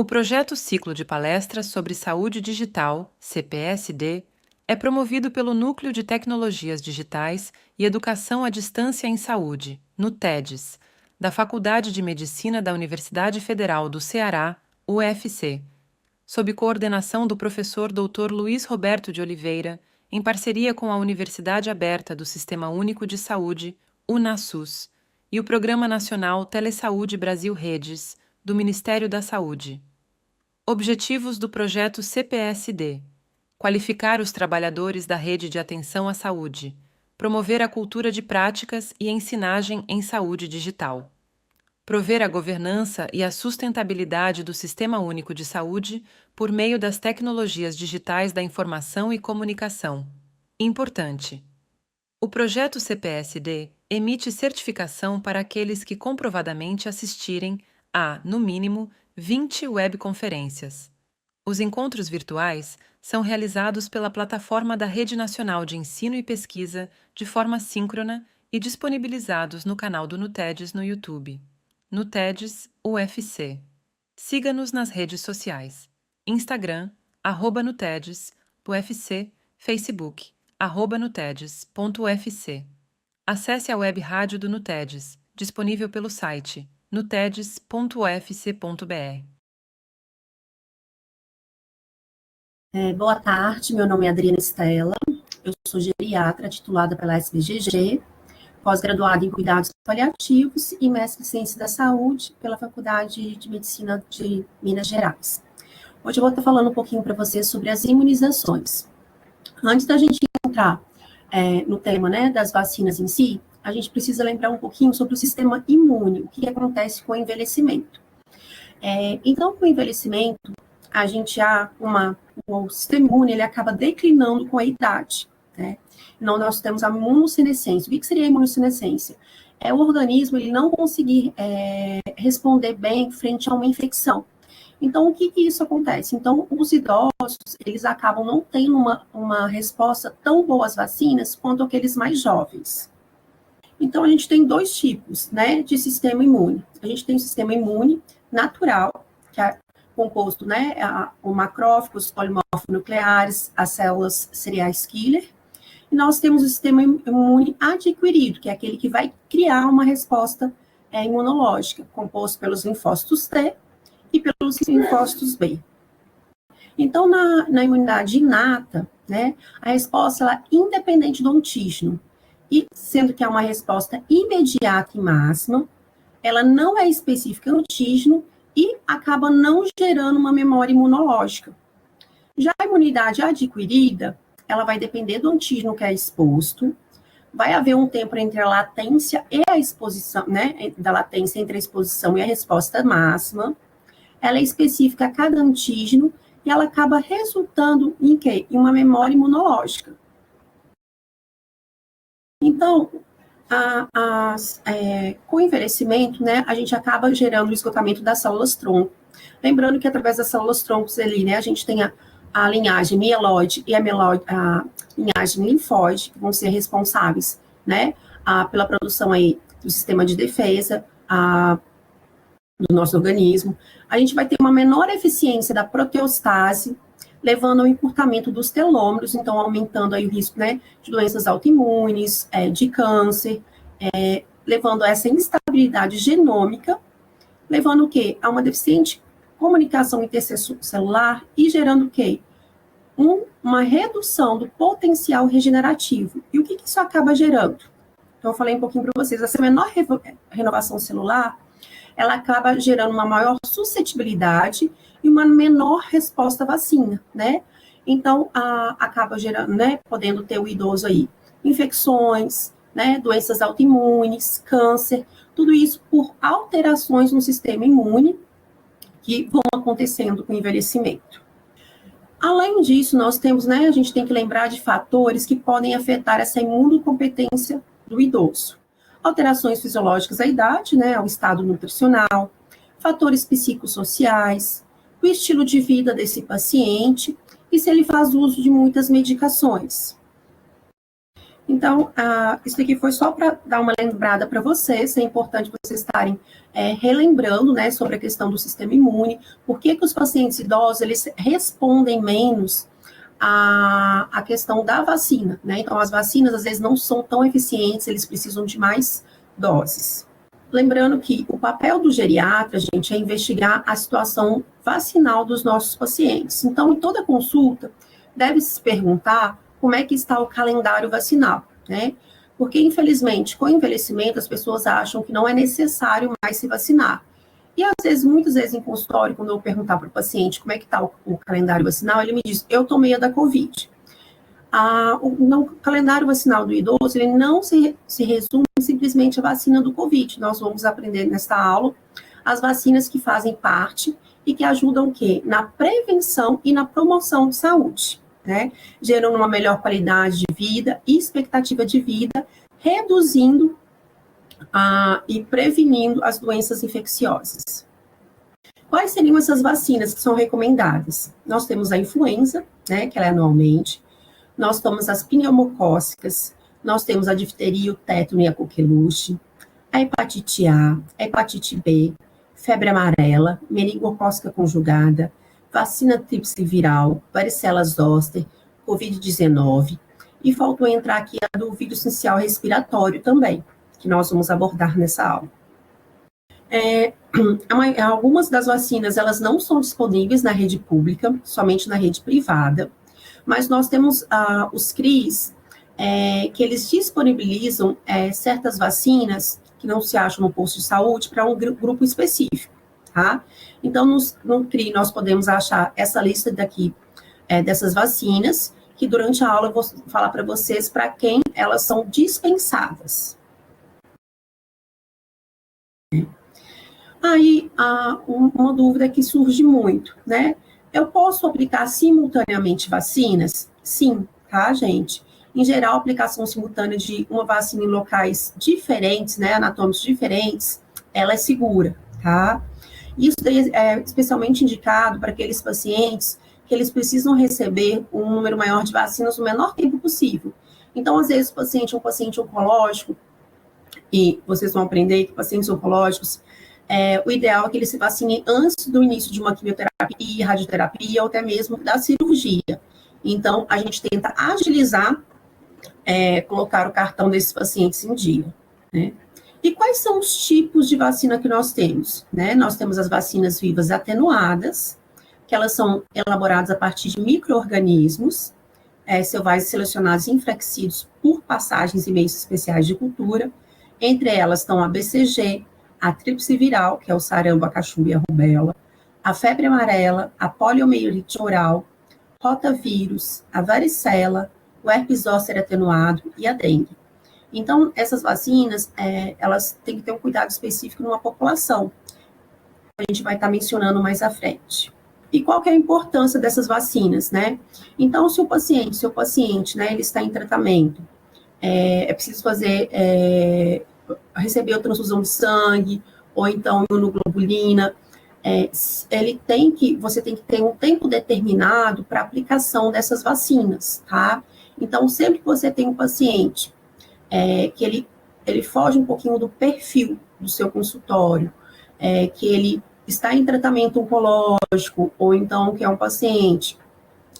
O projeto Ciclo de Palestras sobre Saúde Digital, CPSD, é promovido pelo Núcleo de Tecnologias Digitais e Educação à Distância em Saúde, NUTEDES, da Faculdade de Medicina da Universidade Federal do Ceará, UFC, sob coordenação do professor Dr. Luiz Roberto de Oliveira, em parceria com a Universidade Aberta do Sistema Único de Saúde, UNASUS, e o Programa Nacional Telesaúde Brasil Redes, do Ministério da Saúde. Objetivos do projeto CPSD: qualificar os trabalhadores da rede de atenção à saúde, promover a cultura de práticas e ensinagem em saúde digital, prover a governança e a sustentabilidade do Sistema Único de Saúde por meio das tecnologias digitais da informação e comunicação. Importante: o projeto CPSD emite certificação para aqueles que comprovadamente assistirem a, no mínimo, 20 webconferências. Os encontros virtuais são realizados pela plataforma da Rede Nacional de Ensino e Pesquisa de forma síncrona e disponibilizados no canal do NUTEDES no YouTube. NUTEDES UFC. Siga-nos nas redes sociais: Instagram, @NUTEDES, UFC, Facebook, @nutedes.ufc. Acesse a web rádio do NUTEDES, disponível pelo site nutedes.ufc.br. Boa tarde, meu nome é Adriana Stella, eu sou geriatra titulada pela SBGG, pós-graduada em Cuidados Paliativos e mestre em Ciência da Saúde pela Faculdade de Medicina de Minas Gerais. Hoje eu vou estar falando um pouquinho para vocês sobre as imunizações. Antes da gente entrar no tema, né, das vacinas em si, a gente precisa lembrar um pouquinho sobre o sistema imune, o que acontece com o envelhecimento. Então, com o envelhecimento, a gente o sistema imune ele acaba declinando com a idade, né? Então, nós temos a imunossenescência. O que seria a imunossenescência? É o organismo ele não conseguir responder bem frente a uma infecção. Então, o que isso acontece? Então, os idosos, eles acabam não tendo uma resposta tão boa às vacinas quanto aqueles mais jovens. Então, a gente tem dois tipos, né, de sistema imune. A gente tem o sistema imune natural, que é composto, né, o macrófagos, polimorfonucleares, as células cereais killer. E nós temos o sistema imune adquirido, que é aquele que vai criar uma resposta imunológica, composto pelos linfócitos T e pelos linfócitos B. Então, na imunidade inata, né, a resposta ela é independente do antígeno, e sendo que é uma resposta imediata e máxima, ela não é específica no antígeno e acaba não gerando uma memória imunológica. Já a imunidade adquirida, ela vai depender do antígeno que é exposto, vai haver um tempo entre a latência e a exposição, né, da latência entre a exposição e a resposta máxima, ela é específica a cada antígeno e ela acaba resultando em quê? Em uma memória imunológica. Então, com o envelhecimento, né, a gente acaba gerando o esgotamento das células-tronco. Lembrando que através das células-troncos ali, né, a gente tem a linhagem mieloide e a linhagem linfóide, que vão ser responsáveis, né, pela produção aí do sistema de defesa, do nosso organismo. A gente vai ter uma menor eficiência da proteostase, levando ao encurtamento dos telômeros, então aumentando aí o risco, né, de doenças autoimunes, de câncer, levando a essa instabilidade genômica, levando o quê? A uma deficiente comunicação intercelular e gerando o quê? Uma redução do potencial regenerativo. E o que isso acaba gerando? Então, eu falei um pouquinho para vocês, essa menor renovação celular, ela acaba gerando uma maior suscetibilidade e uma menor resposta à vacina, né? Então, acaba gerando, né, podendo ter o idoso aí, infecções, né, doenças autoimunes, câncer, tudo isso por alterações no sistema imune que vão acontecendo com o envelhecimento. Além disso, nós temos, né, a gente tem que lembrar de fatores que podem afetar essa imunocompetência do idoso. Alterações fisiológicas à idade, né, ao estado nutricional, fatores psicossociais, o estilo de vida desse paciente e se ele faz uso de muitas medicações. Então, isso aqui foi só para dar uma lembrada para vocês, é importante vocês estarem relembrando, né, sobre a questão do sistema imune, por que os pacientes idosos, eles respondem menos à questão da vacina, né? Então, as vacinas, às vezes, não são tão eficientes, eles precisam de mais doses. Lembrando que o papel do geriatra, gente, é investigar a situação vacinal dos nossos pacientes. Então, em toda consulta, deve se perguntar como é que está o calendário vacinal, né? Porque, infelizmente, com o envelhecimento, as pessoas acham que não é necessário mais se vacinar. E, às vezes, muitas vezes em consultório, quando eu perguntar para o paciente como é que está o calendário vacinal, ele me diz, eu tomei a da Covid. O calendário vacinal do idoso, ele não se resume simplesmente à vacina do Covid. Nós vamos aprender nesta aula as vacinas que fazem parte e que ajudam o quê? Na prevenção e na promoção de saúde, né? Gerando uma melhor qualidade de vida e expectativa de vida, reduzindo e prevenindo as doenças infecciosas. Quais seriam essas vacinas que são recomendadas? Nós temos a influenza, né, que ela é anualmente. Nós temos as pneumocócicas, nós temos a difteria, o tétano e a coqueluche, a hepatite A, a hepatite B, febre amarela, meningocócica conjugada, vacina tríplice viral, varicela zoster, Covid-19, e faltou entrar aqui a do vírus essencial respiratório também, que nós vamos abordar nessa aula. Algumas das vacinas, elas não são disponíveis na rede pública, somente na rede privada, mas nós temos os CRIs, que eles disponibilizam certas vacinas que não se acham no posto de saúde para um grupo específico, tá? Então, no CRI, nós podemos achar essa lista daqui, dessas vacinas, que durante a aula eu vou falar para vocês para quem elas são dispensadas. Aí, uma dúvida que surge muito, né? Eu posso aplicar simultaneamente vacinas? Sim, tá, gente? Em geral, a aplicação simultânea de uma vacina em locais diferentes, né, anatômicos diferentes, ela é segura, tá? Isso daí é especialmente indicado para aqueles pacientes que eles precisam receber um número maior de vacinas no menor tempo possível. Então, às vezes, o paciente é um paciente oncológico, e vocês vão aprender que pacientes oncológicos, o ideal é que eles se vacinem antes do início de uma quimioterapia, radioterapia, ou até mesmo da cirurgia. Então, a gente tenta agilizar, colocar o cartão desses pacientes em dia, né? E quais são os tipos de vacina que nós temos, né? Nós temos as vacinas vivas atenuadas, que elas são elaboradas a partir de micro-organismos selvagens selecionados e enfraquecidos por passagens e meios especiais de cultura. Entre elas estão a BCG, a tríplice viral, que é o sarampo, a cachumba e a rubéola, a febre amarela, a poliomielite oral, rotavírus, a varicela, o herpes zoster atenuado e a dengue. Então, essas vacinas, elas têm que ter um cuidado específico numa população. A gente vai estar mencionando mais à frente. E qual que é a importância dessas vacinas, né? Então, se o paciente, né, ele está em tratamento, é preciso receber a transfusão de sangue, ou então imunoglobulina, você tem que ter um tempo determinado para a aplicação dessas vacinas, tá? Então, sempre que você tem um paciente que ele foge um pouquinho do perfil do seu consultório, que ele está em tratamento oncológico, ou então que é um paciente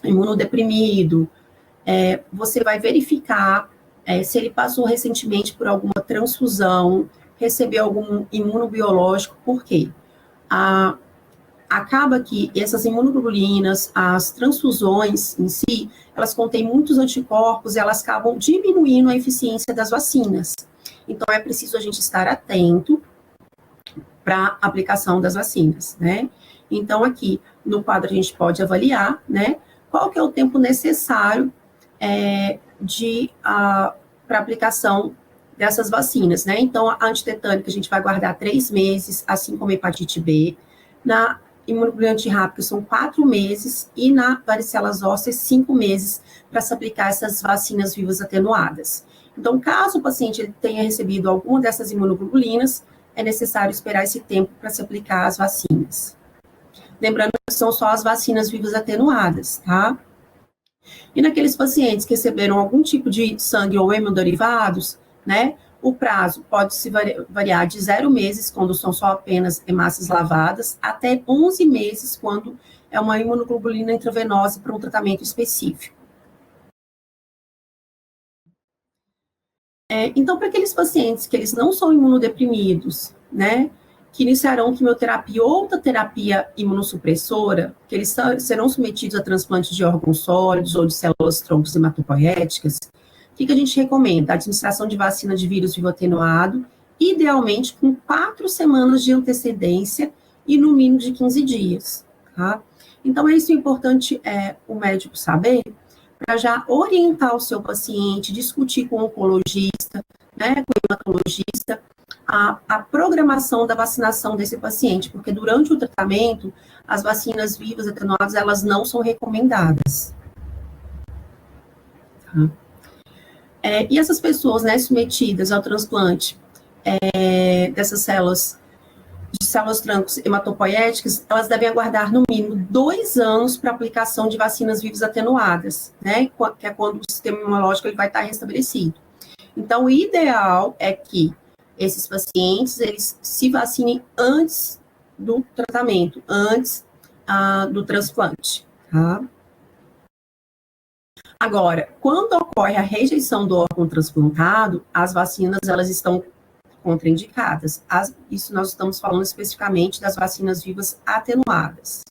imunodeprimido, você vai verificar se ele passou recentemente por alguma transfusão, recebeu algum imunobiológico, por quê? Acaba que essas imunoglobulinas, as transfusões em si, elas contêm muitos anticorpos e elas acabam diminuindo a eficiência das vacinas. Então, é preciso a gente estar atento para a aplicação das vacinas, né? Então, aqui no quadro a gente pode avaliar, né, qual que é o tempo necessário para aplicação dessas vacinas, né? Então, a antitetânica a gente vai guardar 3 meses, assim como a hepatite B. Na imunoglobulina antirrábica são 4 meses e na varicela zoster 5 meses para se aplicar essas vacinas vivas atenuadas. Então, caso o paciente tenha recebido alguma dessas imunoglobulinas, é necessário esperar esse tempo para se aplicar as vacinas. Lembrando que são só as vacinas vivas atenuadas, tá? E naqueles pacientes que receberam algum tipo de sangue ou hemoderivados, né, O prazo pode se variar de 0 meses, quando são só apenas hemácias lavadas, até 11 meses, quando é uma imunoglobulina intravenosa para um tratamento específico. Então, para aqueles pacientes que eles não são imunodeprimidos, né, que iniciarão quimioterapia ou outra terapia imunossupressora, que eles serão submetidos a transplante de órgãos sólidos ou de células troncos hematopoéticas, o que a gente recomenda? A administração de vacina de vírus vivo atenuado, idealmente com 4 semanas de antecedência e no mínimo de 15 dias, tá? Então, é isso importante o médico saber, para já orientar o seu paciente, discutir com o oncologista, né, com o hematologista, a programação da vacinação desse paciente, porque durante o tratamento, as vacinas vivas atenuadas, elas não são recomendadas. Tá? E essas pessoas, né, submetidas ao transplante dessas células, de células troncos hematopoéticas, elas devem aguardar no mínimo 2 anos para aplicação de vacinas vivas atenuadas, né, que é quando o sistema imunológico ele vai estar restabelecido. Então, o ideal é que esses pacientes, eles se vacinem antes do tratamento, antes do transplante, tá? Agora, quando ocorre a rejeição do órgão transplantado, as vacinas, elas estão contraindicadas. Isso nós estamos falando especificamente das vacinas vivas atenuadas.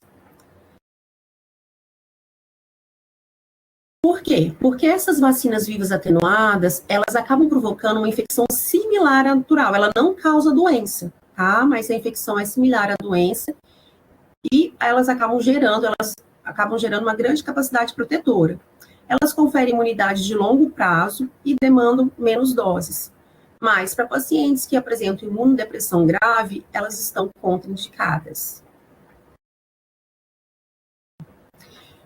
Por quê? Porque essas vacinas vivas atenuadas, elas acabam provocando uma infecção similar à natural. Ela não causa doença, tá? Mas a infecção é similar à doença e elas acabam gerando uma grande capacidade protetora. Elas conferem imunidade de longo prazo e demandam menos doses. Mas, para pacientes que apresentam imunodepressão grave, elas estão contraindicadas.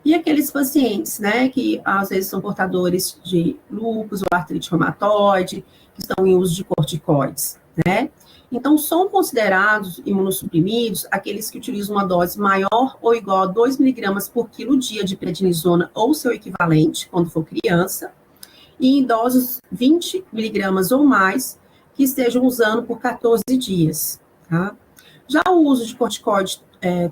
E aqueles pacientes, né, que às vezes são portadores de lúpus ou artrite reumatoide, que estão em uso de corticoides, né? Então, são considerados imunossuprimidos aqueles que utilizam uma dose maior ou igual a 2 miligramas por quilo dia de prednisona ou seu equivalente, quando for criança, e em doses 20 miligramas ou mais, que estejam usando por 14 dias, tá? Já o uso de corticoide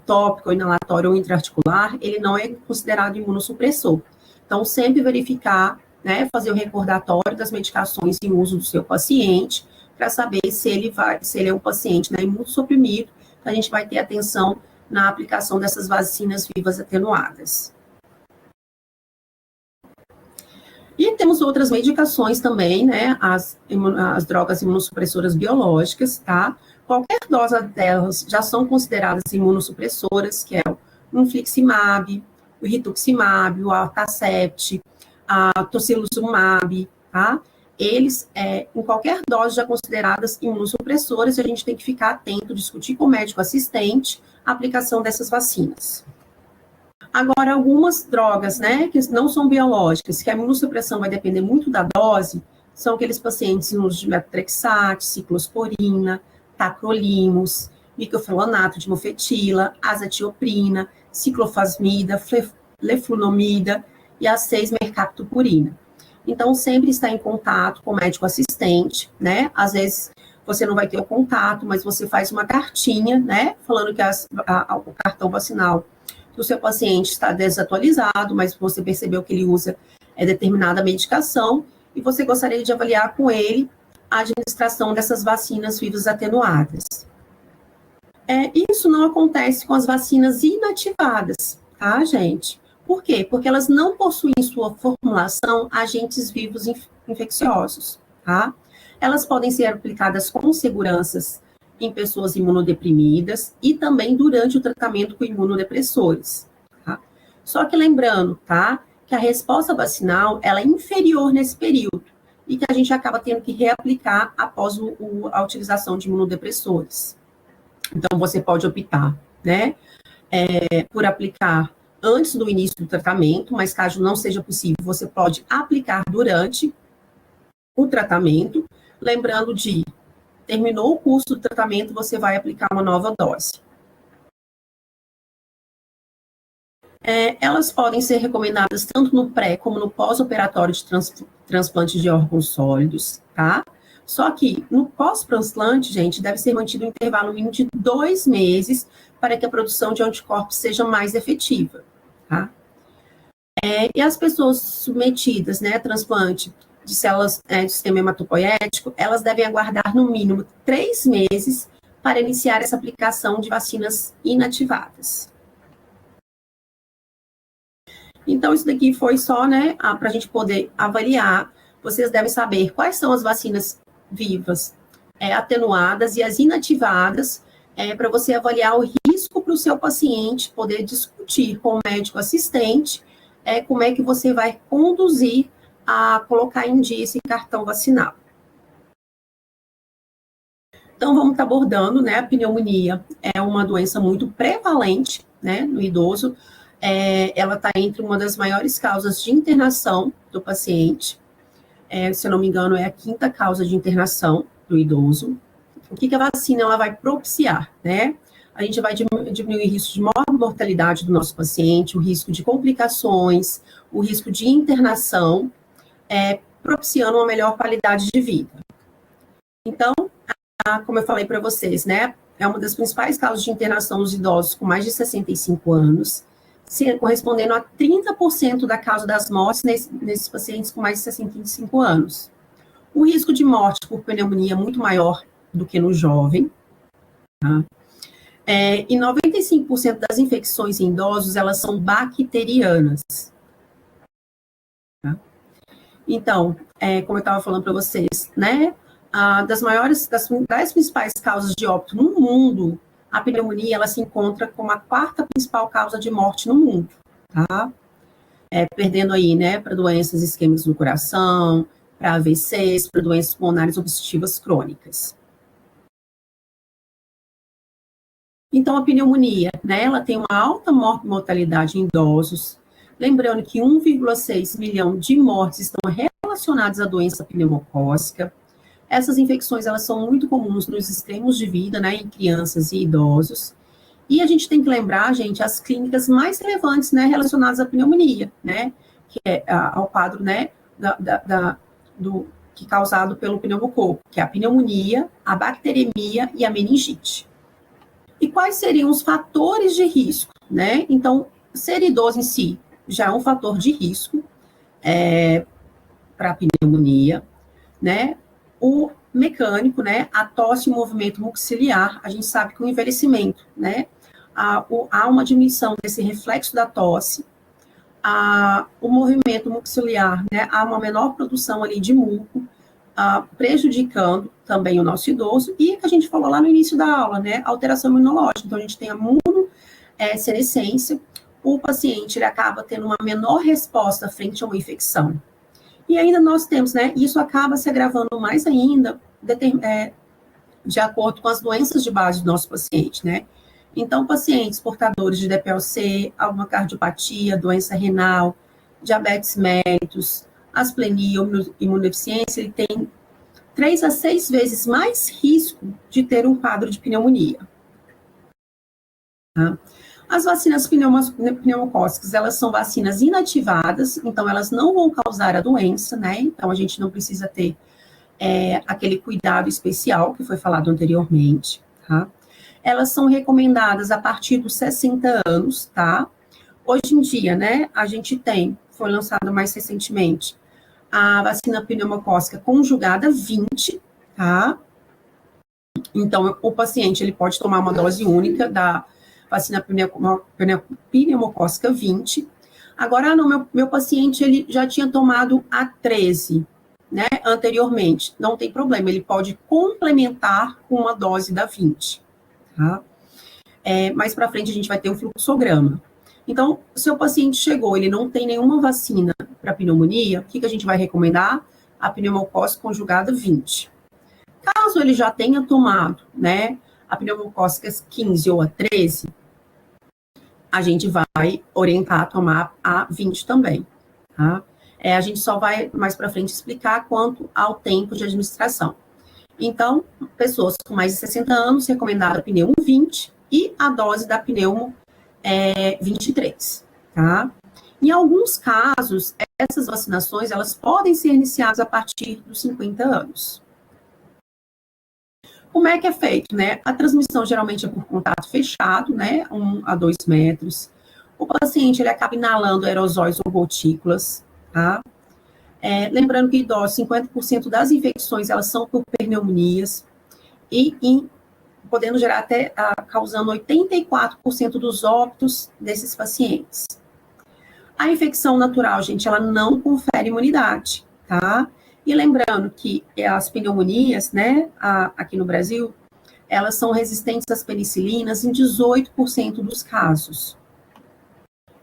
tópico, inalatório ou intraarticular, ele não é considerado imunossupressor. Então, sempre verificar, né, fazer o recordatório das medicações em uso do seu paciente, para saber se ele é um paciente, né, imunossuprimido, a gente vai ter atenção na aplicação dessas vacinas vivas atenuadas. E temos outras medicações também, né, as drogas imunossupressoras biológicas, tá? Qualquer dose delas já são consideradas imunossupressoras, que é o infliximab, o rituximab, o atacept, a tocilizumab, tá? Eles, em qualquer dose, já consideradas imunossupressoras, e a gente tem que ficar atento, discutir com o médico assistente a aplicação dessas vacinas. Agora, algumas drogas, né, que não são biológicas, que a imunossupressão vai depender muito da dose, são aqueles pacientes em uso de metotrexate, ciclosporina, tacrolimus, microfenonato de mofetila, azatioprina, ciclofosfamida, leflunomida e a 6-mercaptopurina. Então, sempre está em contato com o médico assistente, né? Às vezes você não vai ter o contato, mas você faz uma cartinha, né? Falando que o cartão vacinal do seu paciente está desatualizado, mas você percebeu que ele usa determinada medicação e você gostaria de avaliar com ele a administração dessas vacinas vivas atenuadas. Isso não acontece com as vacinas inativadas, tá, gente? Por quê? Porque elas não possuem em sua formulação agentes vivos infecciosos, tá? Elas podem ser aplicadas com seguranças em pessoas imunodeprimidas e também durante o tratamento com imunodepressores, tá? Só que lembrando, tá, que a resposta vacinal, ela é inferior nesse período e que a gente acaba tendo que reaplicar após a utilização de imunodepressores. Então, você pode optar, né, por aplicar antes do início do tratamento, mas caso não seja possível, você pode aplicar durante o tratamento, lembrando de terminou o curso do tratamento, você vai aplicar uma nova dose. Elas podem ser recomendadas tanto no pré como no pós-operatório de transplante de órgãos sólidos, tá? Só que no pós-transplante, gente, deve ser mantido um intervalo mínimo de 2 meses para que a produção de anticorpos seja mais efetiva, tá? E as pessoas submetidas, né, a transplante de células de sistema hematopoético, elas devem aguardar no mínimo 3 meses para iniciar essa aplicação de vacinas inativadas. Então, isso daqui foi só, né, para a gente poder avaliar. Vocês devem saber quais são as vacinas vivas, atenuadas e as inativadas, para você avaliar o risco para o seu paciente, poder discutir com o médico assistente como é que você vai conduzir a colocar em dia esse cartão vacinal. Então, vamos estar abordando, né, a pneumonia é uma doença muito prevalente, né, no idoso. Ela está entre uma das maiores causas de internação do paciente. Se eu não me engano, é a 5ª causa de internação do idoso. O que a vacina ela vai propiciar, né? A gente vai diminuir o risco de mortalidade do nosso paciente, o risco de complicações, o risco de internação, propiciando uma melhor qualidade de vida. Então, como eu falei para vocês, né, é uma das principais causas de internação dos idosos com mais de 65 anos, correspondendo a 30% da causa das mortes nesses pacientes com mais de 65 anos. O risco de morte por pneumonia é muito maior do que no jovem, tá? E 95% das infecções em idosos, elas são bacterianas. Tá? Então, como eu estava falando para vocês, né, das 10 principais causas de óbito no mundo, a pneumonia, ela se encontra como a 4ª principal causa de morte no mundo, tá? Perdendo aí, né, para doenças isquêmicas do coração, para AVCs, para doenças pulmonares obstrutivas crônicas. Então, a pneumonia, né, ela tem uma alta mortalidade em idosos, lembrando que 1,6 milhão de mortes estão relacionadas à doença pneumocócica. Essas infecções, elas são muito comuns nos extremos de vida, né, em crianças e idosos. E a gente tem que lembrar, gente, as clínicas mais relevantes, né, relacionadas à pneumonia, né, que é ao quadro, né, que é causado pelo pneumococo, que é a pneumonia, a bacteremia e a meningite. E quais seriam os fatores de risco, né? Então, ser idoso em si já é um fator de risco para a pneumonia, né? O mecânico, né? A tosse e o movimento mucociliar, a gente sabe que o envelhecimento, né? Há uma diminuição desse reflexo da tosse, o movimento mucociliar, né? Há uma menor produção ali de muco, prejudicando também o nosso idoso, e que a gente falou lá no início da aula, né, alteração imunológica. Então, a gente tem a imunossenescência, o paciente, ele acaba tendo uma menor resposta frente a uma infecção. E ainda nós temos, né, isso acaba se agravando mais ainda, de acordo com as doenças de base do nosso paciente, né. Então, pacientes portadores de DPLC, alguma cardiopatia, doença renal, diabetes mellitus, asplenia, imunodeficiência, ele tem 3 a 6 vezes mais risco de ter um quadro de pneumonia. Tá? As vacinas pneumocócicas, elas são vacinas inativadas, então elas não vão causar a doença, né? Então a gente não precisa ter aquele cuidado especial que foi falado anteriormente, tá? Elas são recomendadas a partir dos 60 anos, tá? Hoje em dia, né, a gente foi lançado mais recentemente, a vacina pneumocócica conjugada 20, tá? Então, o paciente, ele pode tomar uma dose única da vacina pneumocócica 20. Agora, no meu paciente, ele já tinha tomado a 13, né, anteriormente. Não tem problema, ele pode complementar com uma dose da 20, tá? Mais para frente, a gente vai ter um fluxograma. Então, se o seu paciente chegou, ele não tem nenhuma vacina para pneumonia, o que a gente vai recomendar? A pneumocócica conjugada 20. Caso ele já tenha tomado, né, a pneumocócica 15 ou a 13, a gente vai orientar a tomar a 20 também, tá? A gente só vai mais para frente explicar quanto ao tempo de administração. Então, pessoas com mais de 60 anos, recomendada a pneumo 20 e a dose da pneumo 23, tá? Em alguns casos, essas vacinações, elas podem ser iniciadas a partir dos 50 anos. Como é que é feito, né? A transmissão geralmente é por contato fechado, né? 1 a 2 metros. O paciente, ele acaba inalando aerosóis ou gotículas, tá? Lembrando que idosos, 50% das infecções, elas são por pneumonias e podendo gerar até, causando 84% dos óbitos desses pacientes. A infecção natural, gente, ela não confere imunidade, tá? E lembrando que as pneumonias, né, aqui no Brasil, elas são resistentes às penicilinas em 18% dos casos.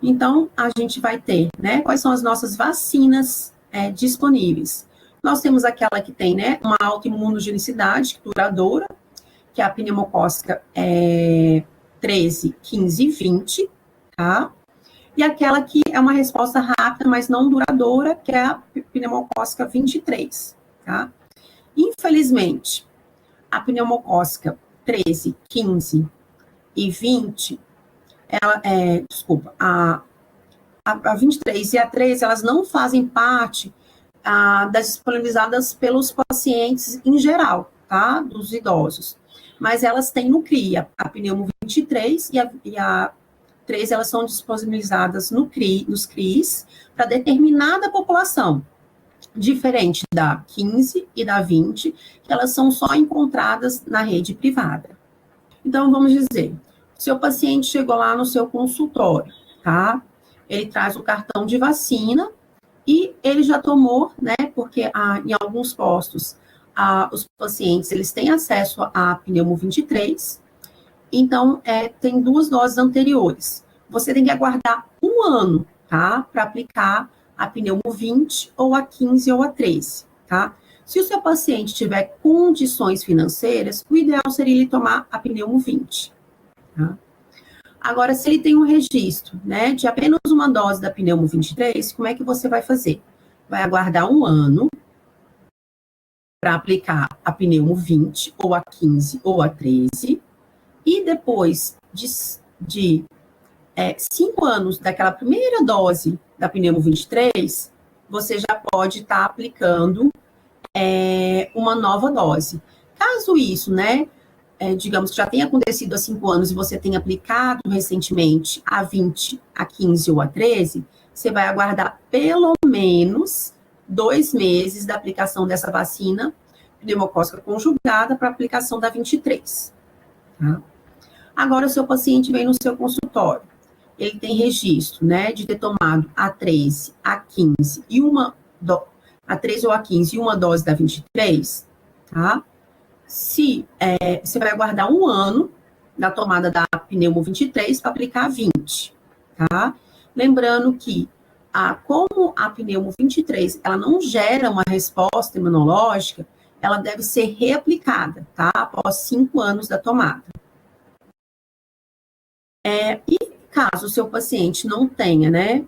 Então, a gente vai ter, né, quais são as nossas vacinas disponíveis. Nós temos aquela que tem, né, uma alta imunogenicidade duradoura, que é a pneumocócica 13, 15 e 20, tá? E aquela que é uma resposta rápida, mas não duradoura, que é a pneumocócica 23, tá? Infelizmente, a pneumocócica 13, 15 e 20, a 23 e a 13, elas não fazem parte das disponibilizadas pelos pacientes em geral, tá? Dos idosos. Mas elas têm no CRI, a pneumo 23 e a 13, elas são disponibilizadas nos CRIs para determinada população, diferente da 15 e da 20, que elas são só encontradas na rede privada. Então, vamos dizer, seu paciente chegou lá no seu consultório, tá? Ele traz o cartão de vacina e ele já tomou, né? Porque em alguns postos, os pacientes, eles têm acesso à pneumo 23, então, tem 2 doses anteriores. Você tem que aguardar 1 ano, tá? Para aplicar a pneumo 20, ou a 15, ou a 13, tá? Se o seu paciente tiver condições financeiras, o ideal seria ele tomar a pneumo 20, tá? Agora, se ele tem um registro, né, de apenas uma dose da pneumo 23, como é que você vai fazer? Vai aguardar 1 ano para aplicar a pneumo 20, ou a 15, ou a 13, e depois de 5 anos daquela primeira dose da pneumo 23, você já pode estar aplicando uma nova dose. Caso isso, né, digamos que já tenha acontecido há 5 anos e você tenha aplicado recentemente a 20, a 15 ou a 13, você vai aguardar pelo menos 2 meses da aplicação dessa vacina pneumocócica conjugada para aplicação da 23, tá? Agora, o seu paciente vem no seu consultório, ele tem registro, né, de ter tomado a 13, a 15 e a 13 ou a 15 e uma dose da 23, tá? Você vai aguardar 1 ano da tomada da pneumo 23 para aplicar a 20, tá? Lembrando que, como a pneumo 23, ela não gera uma resposta imunológica, ela deve ser reaplicada, tá? Após 5 anos da tomada. E caso o seu paciente não tenha, né,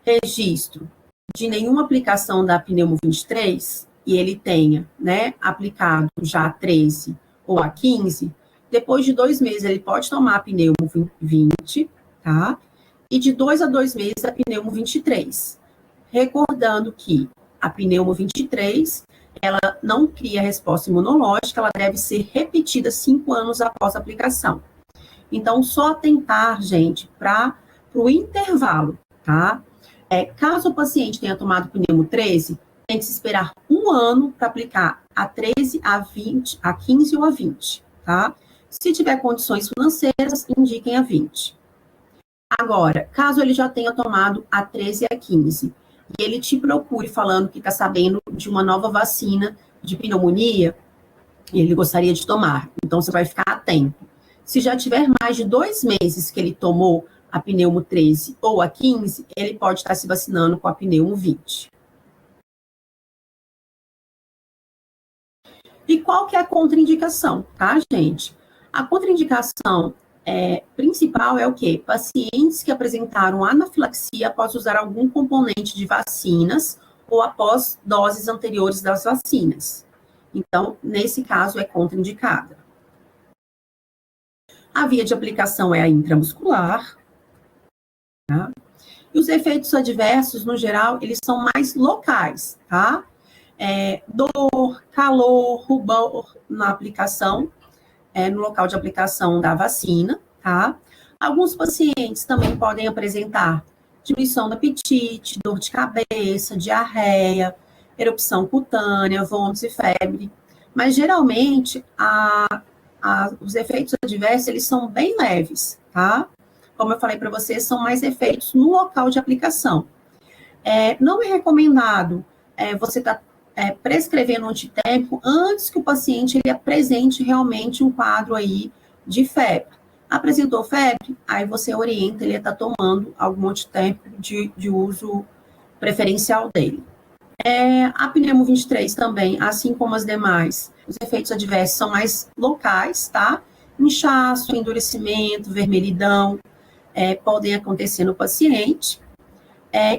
registro de nenhuma aplicação da pneumo 23 e ele tenha, né, aplicado já a 13 ou a 15, depois de 2 meses ele pode tomar a pneumo 20, tá? E de 2 a 2 meses a pneumo 23. Recordando que a pneumo 23, ela não cria resposta imunológica, ela deve ser repetida 5 anos após a aplicação. Então, só atentar, gente, para o intervalo, tá? Caso o paciente tenha tomado pneumo 13, tem que se esperar 1 ano para aplicar a 13, a 20, a 15 ou a 20, tá? Se tiver condições financeiras, indiquem a 20. Agora, caso ele já tenha tomado a 13 e a 15, e ele te procure falando que está sabendo de uma nova vacina de pneumonia, e ele gostaria de tomar, então você vai ficar atento. Se já tiver mais de 2 meses que ele tomou a pneumo 13 ou a 15, ele pode estar se vacinando com a pneumo 20. E qual que é a contraindicação, tá, gente? A contraindicação principal é o quê? Pacientes que apresentaram anafilaxia após usar algum componente de vacinas ou após doses anteriores das vacinas. Então, nesse caso, é contraindicada. A via de aplicação é a intramuscular, tá? E os efeitos adversos, no geral, eles são mais locais, tá? Dor, calor, rubor na aplicação, no local de aplicação da vacina, tá? Alguns pacientes também podem apresentar diminuição do apetite, dor de cabeça, diarreia, erupção cutânea, vômitos e febre. Mas, geralmente, os efeitos adversos, eles são bem leves, tá? Como eu falei para vocês, são mais efeitos no local de aplicação. Não é recomendado você estar prescrevendo um antitérmico antes que o paciente ele apresente realmente um quadro aí de febre. Apresentou febre, aí você orienta ele a estar tomando algum antitérmico de uso preferencial dele. A pneumo 23 também, assim como as demais, os efeitos adversos são mais locais, tá? Inchaço, endurecimento, vermelhidão, podem acontecer no paciente.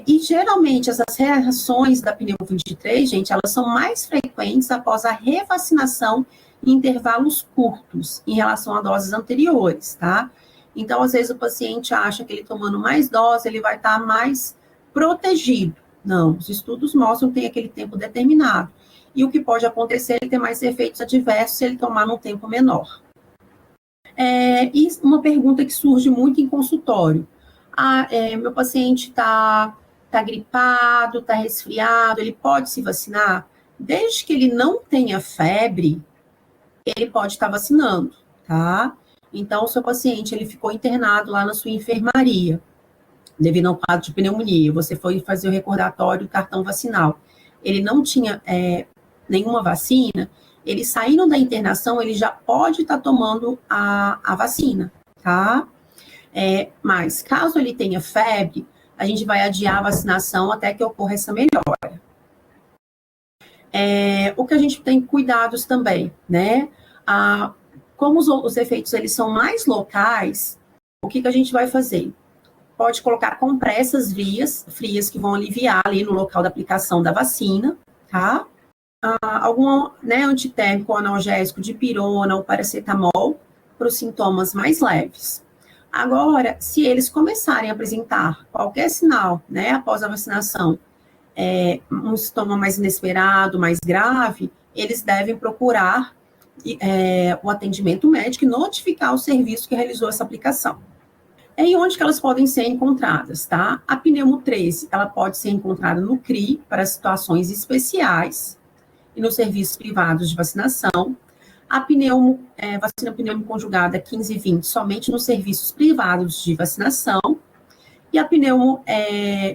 E geralmente essas reações da pneumo 23, gente, elas são mais frequentes após a revacinação em intervalos curtos em relação a doses anteriores, tá? Então, às vezes o paciente acha que ele tomando mais dose, ele vai estar mais protegido. Não, os estudos mostram que tem aquele tempo determinado. E o que pode acontecer é ele ter mais efeitos adversos se ele tomar num tempo menor. E uma pergunta que surge muito em consultório. Meu paciente está gripado, está resfriado, ele pode se vacinar? Desde que ele não tenha febre, ele pode estar vacinando, tá? Então, o seu paciente, ele ficou internado lá na sua enfermaria, devido a um quadro de pneumonia, você foi fazer o recordatório do cartão vacinal, ele não tinha nenhuma vacina, ele saindo da internação, ele já pode estar tomando a vacina, tá? Mas, caso ele tenha febre, a gente vai adiar a vacinação até que ocorra essa melhora. O que a gente tem cuidados também, né? Como os efeitos eles são mais locais, o que a gente vai fazer? Pode colocar compressas frias que vão aliviar ali no local da aplicação da vacina, tá? Algum antitérmico ou analgésico de pirona ou paracetamol para os sintomas mais leves. Agora, se eles começarem a apresentar qualquer sinal, né, após a vacinação, um sintoma mais inesperado, mais grave, eles devem procurar o atendimento médico e notificar o serviço que realizou essa aplicação. E onde que elas podem ser encontradas, tá? A pneumo 13, ela pode ser encontrada no CRI para situações especiais e nos serviços privados de vacinação. A vacina pneumo conjugada 15 e 20 somente nos serviços privados de vacinação. E a pneumo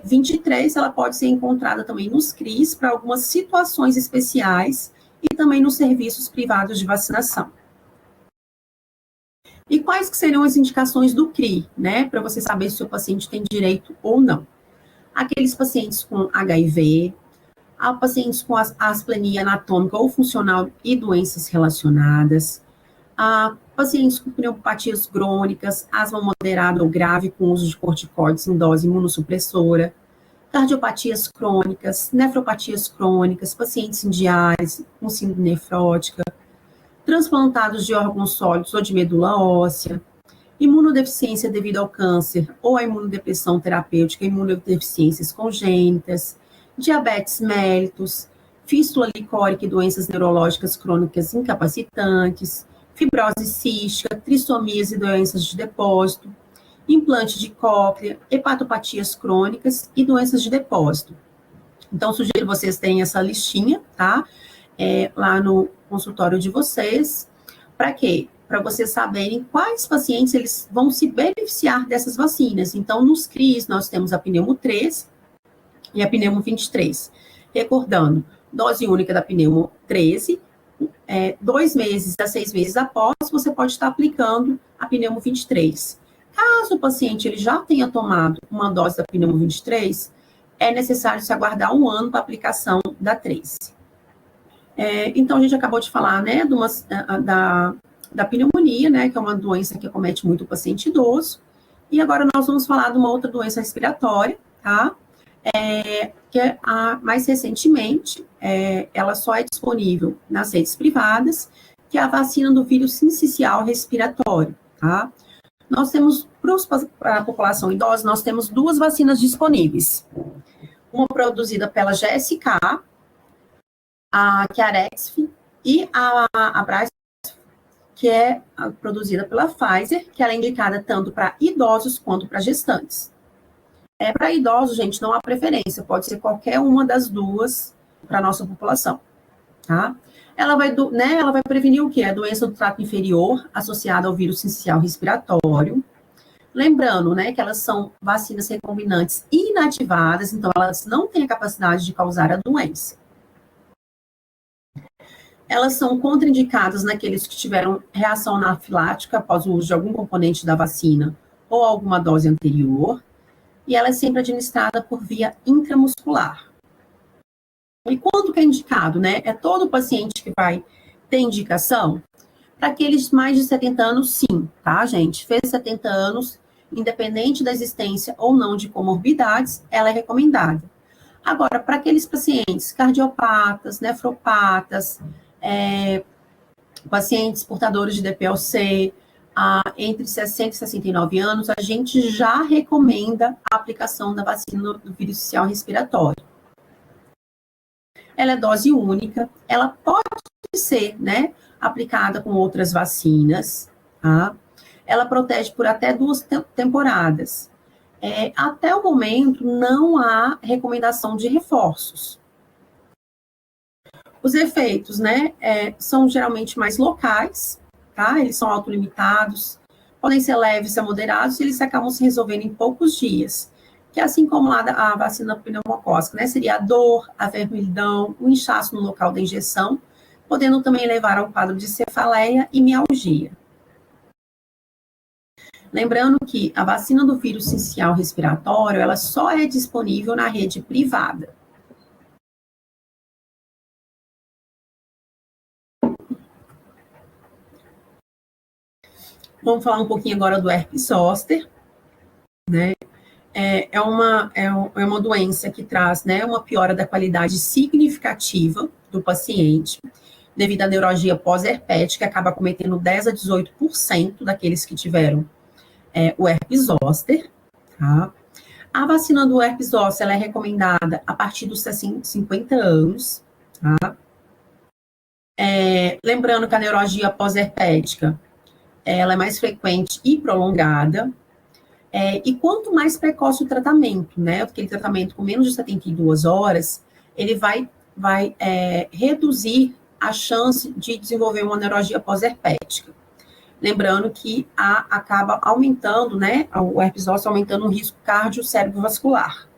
23, ela pode ser encontrada também nos CRIs para algumas situações especiais e também nos serviços privados de vacinação. E quais que seriam as indicações do CRI, né, para você saber se o paciente tem direito ou não? Aqueles pacientes com HIV, pacientes com asplenia anatômica ou funcional e doenças relacionadas, pacientes com pneumopatias crônicas, asma moderada ou grave com uso de corticoides em dose imunossupressora, cardiopatias crônicas, nefropatias crônicas, pacientes em diálise com síndrome nefrótica, transplantados de órgãos sólidos ou de medula óssea, imunodeficiência devido ao câncer ou a imunodepressão terapêutica, imunodeficiências congênitas, diabetes mellitus, fístula licórica e doenças neurológicas crônicas incapacitantes, fibrose cística, trissomias e doenças de depósito, implante de cóclea, hepatopatias crônicas e doenças de depósito. Então, sugiro vocês tenham essa listinha, tá? Lá no consultório de vocês. Para quê? Para vocês saberem quais pacientes eles vão se beneficiar dessas vacinas. Então, nos CRIs, nós temos a pneumo 13 e a pneumo 23. Recordando, dose única da pneumo 13, 2 meses a 6 meses após, você pode estar aplicando a pneumo 23. Caso o paciente ele já tenha tomado uma dose da pneumo 23, é necessário se aguardar 1 ano para a aplicação da 13. Então, a gente acabou de falar, né, da pneumonia, né, que é uma doença que acomete muito o paciente idoso. E agora nós vamos falar de uma outra doença respiratória, tá? Que mais recentemente, ela só é disponível nas redes privadas, que é a vacina do vírus sincicial respiratório, tá? Nós temos, para a população idosa, nós temos 2 vacinas disponíveis. Uma produzida pela GSK, a Chiarexf e a Brasf, que é produzida pela Pfizer, que ela é indicada tanto para idosos quanto para gestantes. Para idosos, gente, não há preferência, pode ser qualquer uma das duas para a nossa população, tá? Ela vai prevenir o quê? A doença do trato inferior associada ao vírus sincicial respiratório. Lembrando, né, que elas são vacinas recombinantes inativadas, então elas não têm a capacidade de causar a doença. Elas são contraindicadas naqueles que tiveram reação anafilática após o uso de algum componente da vacina ou alguma dose anterior, e ela é sempre administrada por via intramuscular. E quando que é indicado, né? É todo paciente que vai ter indicação? Para aqueles mais de 70 anos, sim, tá, gente? Fez 70 anos, independente da existência ou não de comorbidades, ela é recomendada. Agora, para aqueles pacientes cardiopatas, nefropatas, pacientes portadores de DPLC, entre 60 e 69 anos, a gente já recomenda a aplicação da vacina do vírus sincicial respiratório. Ela é dose única, ela pode ser, né, aplicada com outras vacinas, tá? Ela protege por até 2 temporadas. Até o momento, não há recomendação de reforços. Os efeitos, né, são geralmente mais locais, tá? Eles são autolimitados, podem ser leves a moderados, e eles acabam se resolvendo em poucos dias. Que assim como lá a vacina pneumocócica, né, seria a dor, a vermelhidão, o inchaço no local da injeção, podendo também levar ao quadro de cefaleia e mialgia. Lembrando que a vacina do vírus sincicial respiratório, ela só é disponível na rede privada. Vamos falar um pouquinho agora do herpes zoster, né? É uma doença que traz, né, uma piora da qualidade significativa do paciente, devido à neuralgia pós-herpética, que acaba cometendo 10 a 18% daqueles que tiveram o herpes zoster, tá? A vacina do herpes zoster, ela é recomendada a partir dos 50 anos, tá? Lembrando que a neuralgia pós-herpética, ela é mais frequente e prolongada, e quanto mais precoce o tratamento, né, aquele tratamento com menos de 72 horas, ele vai reduzir a chance de desenvolver uma neuralgia pós-herpética. Lembrando que acaba aumentando, né, o herpes zoster aumentando o risco cardiocérebrovascular.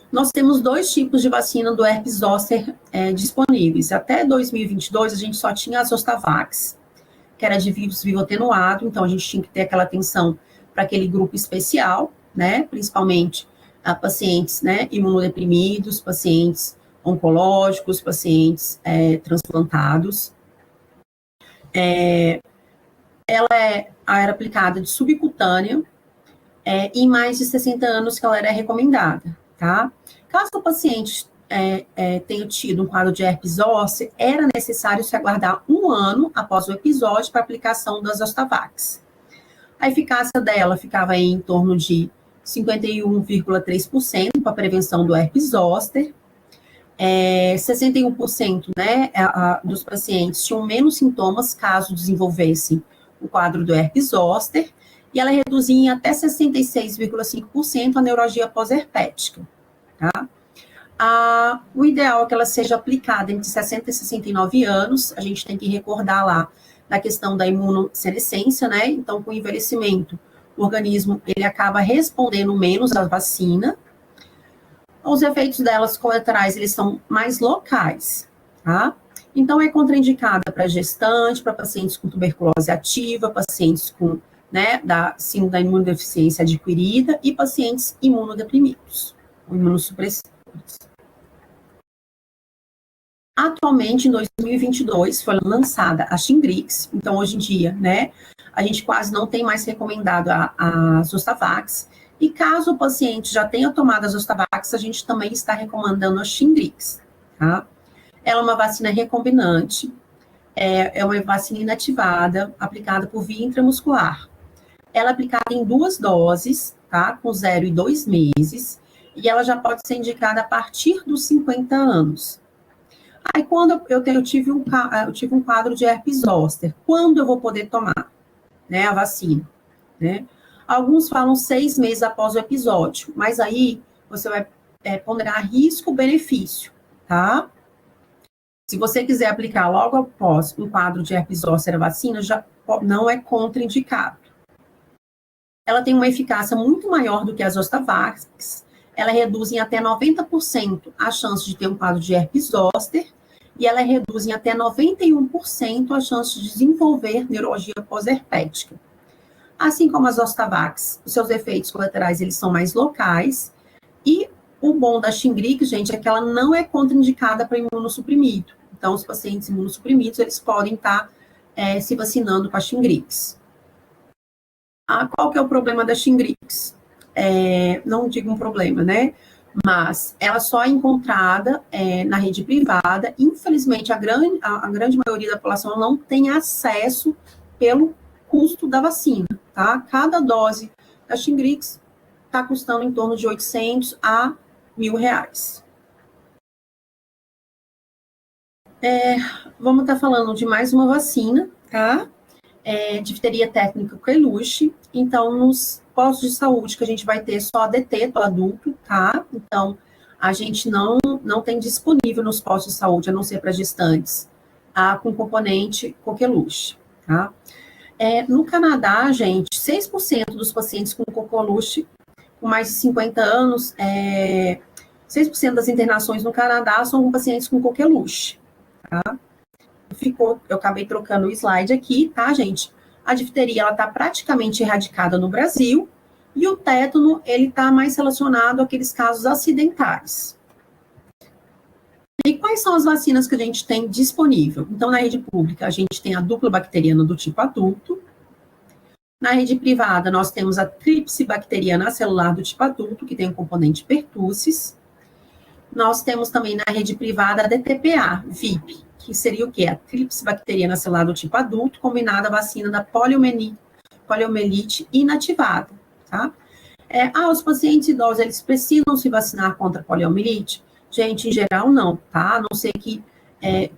Nós temos 2 tipos de vacina do herpes zoster disponíveis. Até 2022, a gente só tinha a Zostavax, que era de vírus vivo atenuado, então a gente tinha que ter aquela atenção para aquele grupo especial, né, principalmente pacientes, né, imunodeprimidos, pacientes oncológicos, pacientes transplantados. Ela era aplicada de subcutânea, em mais de 60 anos que ela era recomendada, tá? Caso o paciente tenha tido um quadro de herpes zoster, era necessário se aguardar 1 ano após o episódio para aplicação das Zostavax. A eficácia dela ficava em torno de 51,3% para a prevenção do herpes zoster, 61%, né, dos pacientes tinham menos sintomas caso desenvolvessem o quadro do herpes zoster, e ela reduzia em até 66,5% a neuralgia pós-herpética, tá? O ideal é que ela seja aplicada entre 60 e 69 anos, a gente tem que recordar lá da questão da imunossenescência, né? Então, com o envelhecimento, o organismo, ele acaba respondendo menos à vacina. Os efeitos delas colaterais, eles são mais locais, tá? Então, é contraindicada para gestante, para pacientes com tuberculose ativa, pacientes com, né, síndrome da imunodeficiência adquirida e pacientes imunodeprimidos, imunossupressivos. Atualmente, em 2022, foi lançada a Shingrix, então hoje em dia, né, a gente quase não tem mais recomendado a Zostavax, e caso o paciente já tenha tomado a Zostavax, a gente também está recomendando a Shingrix, tá? Ela é uma vacina recombinante, é uma vacina inativada, aplicada por via intramuscular. Ela é aplicada em 2 doses, tá, com 0 e 2 meses, e ela já pode ser indicada a partir dos 50 anos. Aí, quando eu tive um quadro de herpes zoster, quando eu vou poder tomar, né, a vacina, né? Alguns falam 6 meses após o episódio, mas aí você vai ponderar risco-benefício, tá? Se você quiser aplicar logo após um quadro de herpes zoster a vacina, já não é contraindicado. Ela tem uma eficácia muito maior do que as Zostavax, ela reduz em até 90% a chance de ter um quadro de herpes zoster, e ela reduz em até 91% a chance de desenvolver neurologia pós-herpética. Assim como as Zostavax, os seus efeitos colaterais, eles são mais locais, e o bom da Shingrix, gente, é que ela não é contraindicada para imunossuprimido. Então, os pacientes imunossuprimidos, eles podem estar se vacinando com a Shingrix. Qual que é o problema da Shingrix? Não digo um problema, né? Mas ela só é encontrada na rede privada. Infelizmente, a grande maioria da população não tem acesso pelo custo da vacina, tá? Cada dose da Shingrix está custando em torno de 800 a R$1.000. Vamos estar falando de mais uma vacina, tá? Difteria técnica coqueluche. Então, nos postos de saúde que a gente vai ter só ADT para adulto, tá? Então, a gente não tem disponível nos postos de saúde, a não ser para gestantes, com componente coqueluche, tá? No Canadá, gente, 6% dos pacientes com coqueluche com mais de 50 anos, 6% das internações no Canadá são com pacientes com coqueluche, tá? Eu acabei trocando o slide aqui, tá, gente? A difteria, ela tá praticamente erradicada no Brasil, e o tétano, ele tá mais relacionado àqueles casos acidentais. E quais são as vacinas que a gente tem disponível? Então, na rede pública, a gente tem a dupla bacteriana do tipo adulto. Na rede privada, nós temos a tríplice bacteriana celular do tipo adulto, que tem o componente pertussis. Nós temos também na rede privada a DTPA, VIP, que seria o quê? A tríplice bacteriana celular do tipo adulto, combinada à vacina da poliomielite inativada, tá? Os pacientes idosos, eles precisam se vacinar contra a poliomielite? Gente, em geral, não, tá? A não ser que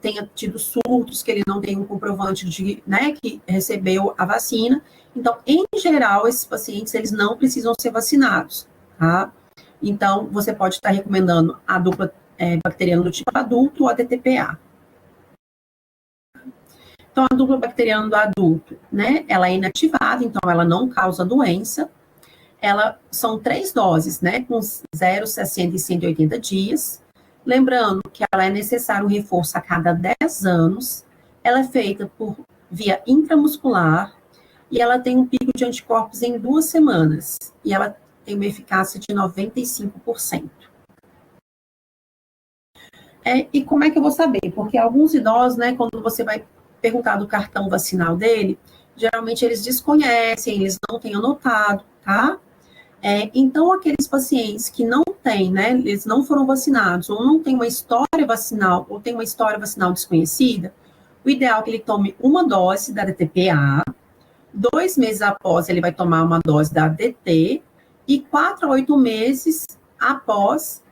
tenha tido surtos, que ele não tem um comprovante de, né, que recebeu a vacina. Então, em geral, esses pacientes, eles não precisam ser vacinados, tá? Então, você pode estar recomendando a dupla bacteriana do tipo adulto ou a DTPA. Então, a dupla bacteriana do adulto, né, ela é inativada, então ela não causa doença. São 3 doses, né, com 0, 60 e 180 dias. Lembrando que ela é necessário um reforço a cada 10 anos. Ela é feita por via intramuscular e ela tem um pico de anticorpos em 2 semanas. E ela tem uma eficácia de 95%. E como é que eu vou saber? Porque alguns idosos, né, quando você vai perguntar do cartão vacinal dele, geralmente eles desconhecem, eles não têm anotado, tá? Então, aqueles pacientes que não têm, né, eles não foram vacinados, ou não têm uma história vacinal, ou tem uma história vacinal desconhecida, o ideal é que ele tome uma dose da DTPA, 2 meses após ele vai tomar uma dose da DT, e 4 a 8 meses após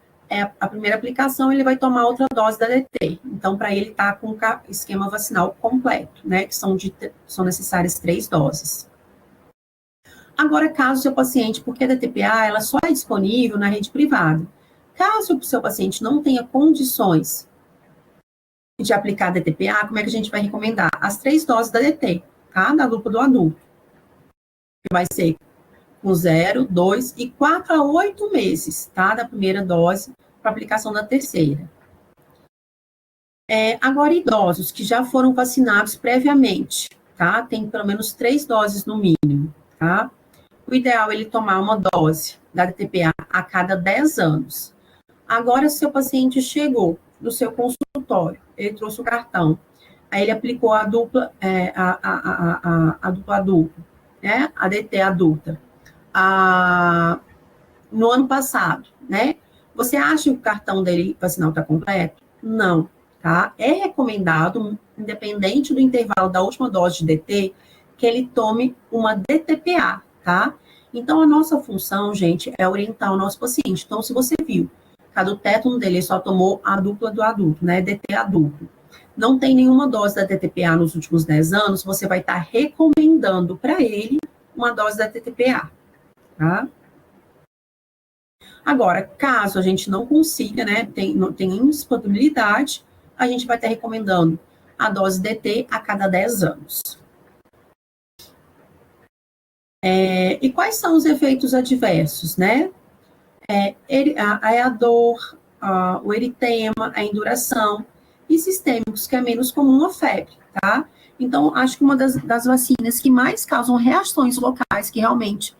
a primeira aplicação, ele vai tomar outra dose da DT. Então, para ele estar com o esquema vacinal completo, né, que são necessárias 3 doses. Agora, caso o seu paciente, porque a DTPA, ela só é disponível na rede privada. Caso o seu paciente não tenha condições de aplicar a DTPA, como é que a gente vai recomendar? As 3 doses da DT, tá? Da dupla do adulto. Que vai ser com 0, 2 e 4 a 8 meses, tá? Da primeira dose para aplicação da terceira. Agora, idosos que já foram vacinados previamente, tá? Tem pelo menos 3 doses no mínimo, tá? O ideal é ele tomar uma dose da DTPA a cada 10 anos. Agora, se o paciente chegou no seu consultório, ele trouxe o cartão, aí ele aplicou a dupla, a dupla adulta, né? A DT adulta, no ano passado, né? Você acha que o cartão dele vacinal está completo? Não, tá? É recomendado, independente do intervalo da última dose de DT, que ele tome uma DTPA, tá? Então, a nossa função, gente, é orientar o nosso paciente. Então, se você viu Cada o tétano dele só tomou a dupla do adulto, né? DT adulto. Não tem nenhuma dose da TTPA nos últimos 10 anos, você vai estar recomendando para ele uma dose da TTPA, tá? Agora, caso a gente não consiga, né, não tem indisponibilidade, a gente vai estar recomendando a dose DT a cada 10 anos. E quais são os efeitos adversos, né? A dor, o eritema, a induração, e sistêmicos, que é menos comum a febre, tá? Então, acho que uma das vacinas que mais causam reações locais, que realmente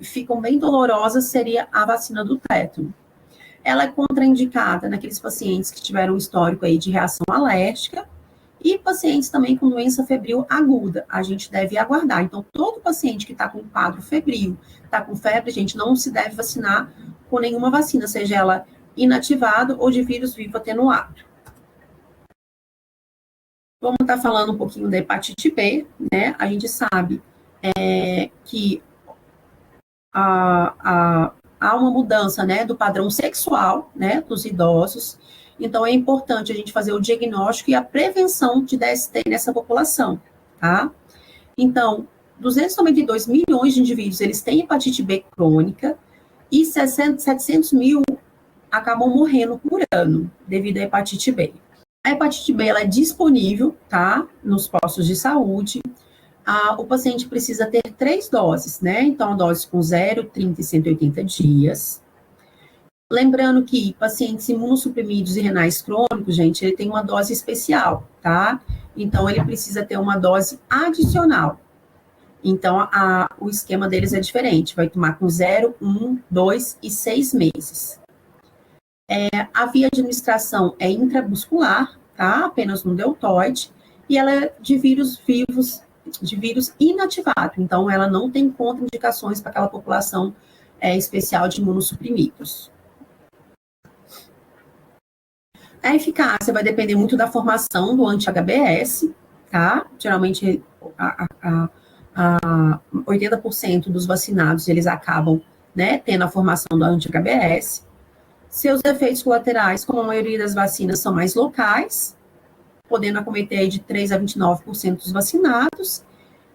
ficam bem dolorosas, seria a vacina do tétano. Ela é contraindicada naqueles pacientes que tiveram um histórico aí de reação alérgica e pacientes também com doença febril aguda. A gente deve aguardar. Então, todo paciente que está com quadro febril, está com febre, a gente não se deve vacinar com nenhuma vacina, seja ela inativada ou de vírus vivo atenuado. Vamos estar falando um pouquinho da hepatite B, né? A gente sabe que há uma mudança, né, do padrão sexual, né, dos idosos. Então, é importante a gente fazer o diagnóstico e a prevenção de DST nessa população, tá? Então, 292 milhões de indivíduos, eles têm hepatite B crônica e 700 mil acabam morrendo por ano devido à hepatite B. A hepatite B, ela é disponível, tá, nos postos de saúde. O paciente precisa ter 3 doses, né? Então, a dose com 0, 30 e 180 dias. Lembrando que pacientes imunossuprimidos e renais crônicos, gente, ele tem uma dose especial, tá? Então, ele precisa ter uma dose adicional. Então, o esquema deles é diferente. Vai tomar com 0, 1, 2 e 6 meses. A via de administração é intramuscular, tá? Apenas no deltoide. E ela é de vírus vivos, de vírus inativado. Então, ela não tem contraindicações para aquela população especial de imunossuprimidos. A eficácia vai depender muito da formação do anti-HBS, tá? Geralmente, 80% dos vacinados, eles acabam, né, tendo a formação do anti-HBS. Seus efeitos colaterais, como a maioria das vacinas, são mais locais, podendo acometer aí de 3 a 29% dos vacinados,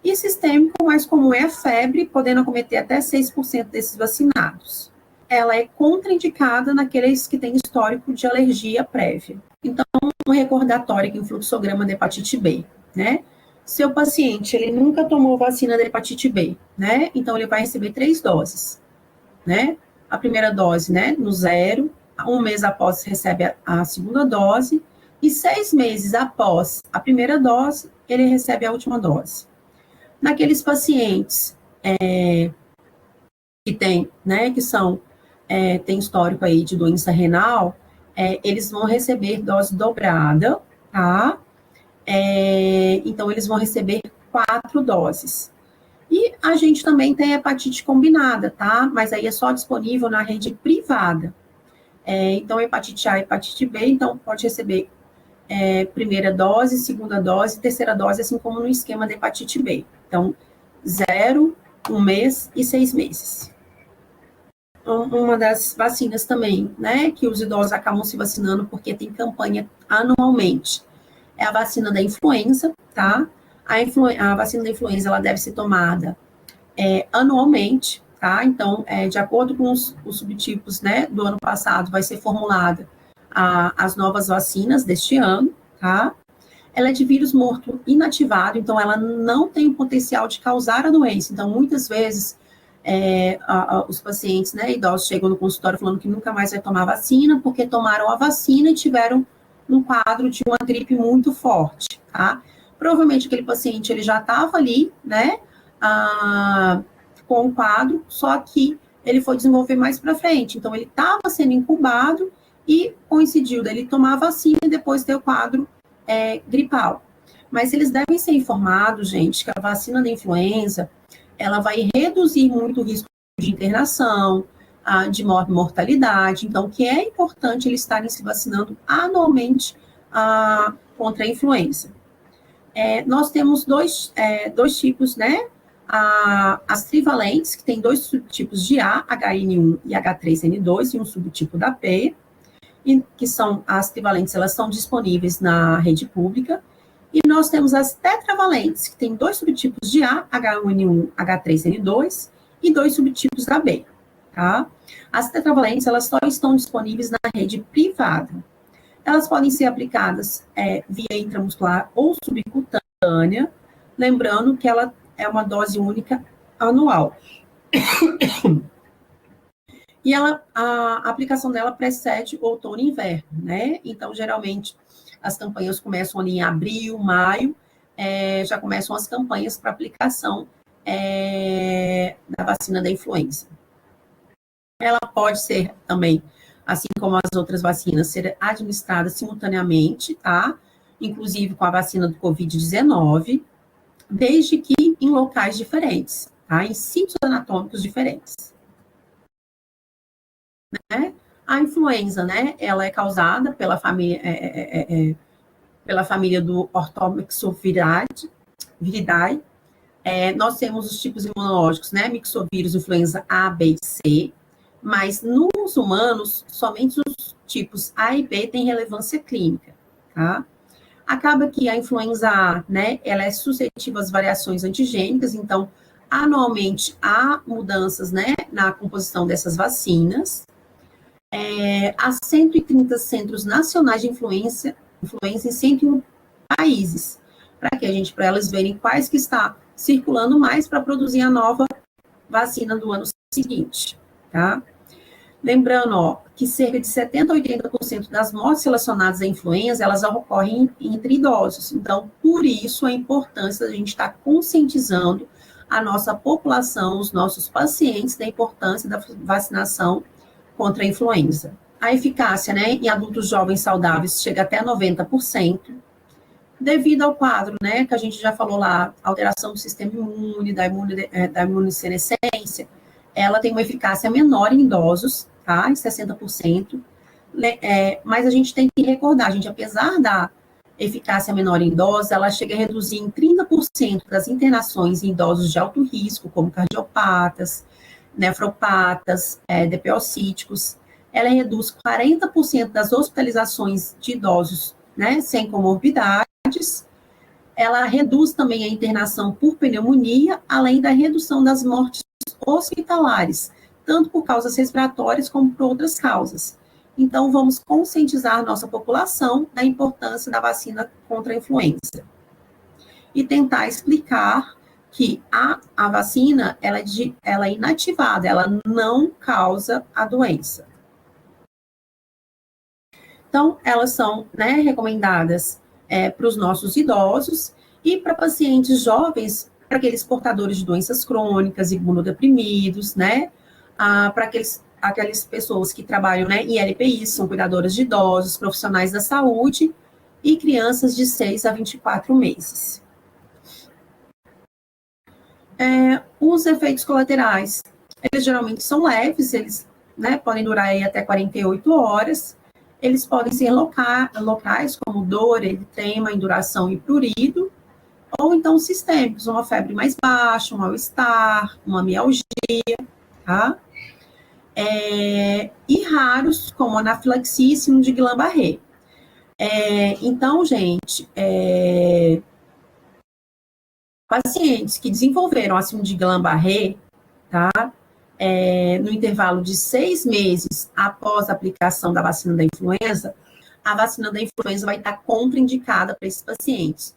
e sistêmico, mais comum é a febre, podendo acometer até 6% desses vacinados. Ela é contraindicada naqueles que têm histórico de alergia prévia. Então, um recordatório aqui em fluxograma da hepatite B, né? Seu paciente, ele nunca tomou vacina da hepatite B, né? Então, ele vai receber 3 doses, né? A primeira dose, né, no 0, 1 mês após recebe a segunda dose, e 6 meses após a primeira dose, ele recebe a última dose. Naqueles pacientes que tem, né, que são, tem histórico aí de doença renal, eles vão receber dose dobrada, tá? Então, eles vão receber 4 doses. E a gente também tem hepatite combinada, tá? Mas aí é só disponível na rede privada. Então, hepatite A e hepatite B, então pode receber primeira dose, segunda dose, terceira dose, assim como no esquema da hepatite B. Então, 0, 1 mês e 6 meses. Uma das vacinas também, né, que os idosos acabam se vacinando porque tem campanha anualmente, é a vacina da influenza, tá? A vacina da influenza, ela deve ser tomada anualmente, tá? Então, de acordo com os subtipos, né, do ano passado, vai ser formulada as novas vacinas deste ano, tá? Ela é de vírus morto inativado, então ela não tem o potencial de causar a doença. Então, muitas vezes, os pacientes, né, idosos chegam no consultório falando que nunca mais vai tomar vacina, porque tomaram a vacina e tiveram um quadro de uma gripe muito forte, tá? Provavelmente aquele paciente, ele já estava ali, né, com o quadro, só que ele foi desenvolver mais para frente. Então, ele estava sendo incubado e coincidiu dele tomar a vacina e depois ter o quadro gripal. Mas eles devem ser informados, gente, que a vacina da influenza, ela vai reduzir muito o risco de internação, de mortalidade. Então, que é importante eles estarem se vacinando anualmente contra a influenza. Nós temos dois tipos, né, As trivalentes, que tem 2 subtipos de A, HN1 e H3N2, e um subtipo da P, e que são as trivalentes, elas são disponíveis na rede pública. E nós temos as tetravalentes, que tem 2 subtipos de A, H1N1, H3N2, e 2 subtipos da B, tá? As tetravalentes, elas só estão disponíveis na rede privada. Elas podem ser aplicadas via intramuscular ou subcutânea, lembrando que ela é uma dose única anual. E a aplicação dela precede outono e inverno, né? Então, geralmente, as campanhas começam ali em abril, maio, já começam as campanhas para aplicação da vacina da influenza. Ela pode ser também, assim como as outras vacinas, ser administrada simultaneamente, tá? Inclusive com a vacina do Covid-19, desde que em locais diferentes, tá? Em sítios anatômicos diferentes. Né? A influenza, né? Ela é causada pela família do Orthomyxoviridae. Nós temos os tipos imunológicos, né? Mixovírus, influenza A, B e C, mas nos humanos, somente os tipos A e B têm relevância clínica, tá? Acaba que a influenza A, né, ela é suscetível às variações antigênicas, então, anualmente, há mudanças, né, na composição dessas vacinas. Há 130 centros nacionais de influenza em 101 países, para elas verem quais que está circulando mais para produzir a nova vacina do ano seguinte, tá? Lembrando, ó, que cerca de 70% a 80% das mortes relacionadas à influenza, elas ocorrem entre idosos. Então, por isso, a importância da gente estar conscientizando a nossa população, os nossos pacientes, da importância da vacinação contra a influenza. A eficácia, né, em adultos jovens saudáveis chega até 90%, devido ao quadro, né, que a gente já falou lá, alteração do sistema imune, da imunossenescência, ela tem uma eficácia menor em idosos, tá, em 60%, mas a gente tem que recordar, gente, apesar da eficácia menor em idosos, ela chega a reduzir em 30% das internações em idosos de alto risco, como cardiopatas, nefropatas, DPO-cíticos. Ela reduz 40% das hospitalizações de idosos, né, sem comorbidades. Ela reduz também a internação por pneumonia, além da redução das mortes hospitalares, tanto por causas respiratórias como por outras causas. Então, vamos conscientizar a nossa população da importância da vacina contra a influenza. E tentar explicar que a vacina, ela é inativada, ela não causa a doença. Então, elas são, né, recomendadas para os nossos idosos e para pacientes jovens, para aqueles portadores de doenças crônicas, imunodeprimidos, né, para aquelas pessoas que trabalham, né, em LPI, são cuidadoras de idosos, profissionais da saúde e crianças de 6 a 24 meses. Os efeitos colaterais, eles geralmente são leves, eles, né, podem durar aí até 48 horas, eles podem ser locais, como dor, eritema, induração e prurido, ou então sistêmicos, uma febre mais baixa, um mal-estar, uma mialgia, tá? E raros, como anafilaxia e síndrome de Guillain-Barré. Então, gente, pacientes que desenvolveram a síndrome de Guillain-Barré, tá? No intervalo de 6 meses após a aplicação da vacina da influenza, a vacina da influenza vai estar contraindicada para esses pacientes.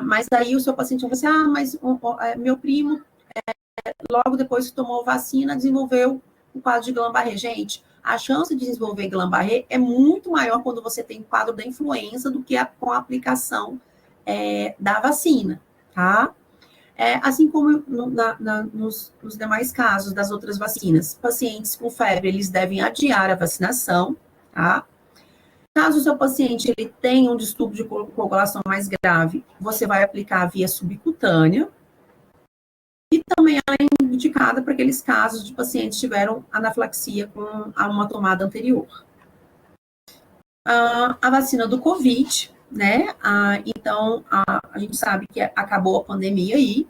Mas aí o seu paciente vai falar assim, mas meu primo, logo depois que tomou vacina, desenvolveu o quadro de Guillain-Barré. Gente, a chance de desenvolver Guillain-Barré é muito maior quando você tem o quadro da influenza do que com a aplicação da vacina, tá? Assim como nos demais casos das outras vacinas, pacientes com febre, eles devem adiar a vacinação, tá? Caso o seu paciente ele tenha um distúrbio de coagulação mais grave, você vai aplicar via subcutânea. E também ela é indicada para aqueles casos de pacientes que tiveram anafilaxia com uma tomada anterior. A vacina do Covid, né? Então, a gente sabe que acabou a pandemia aí.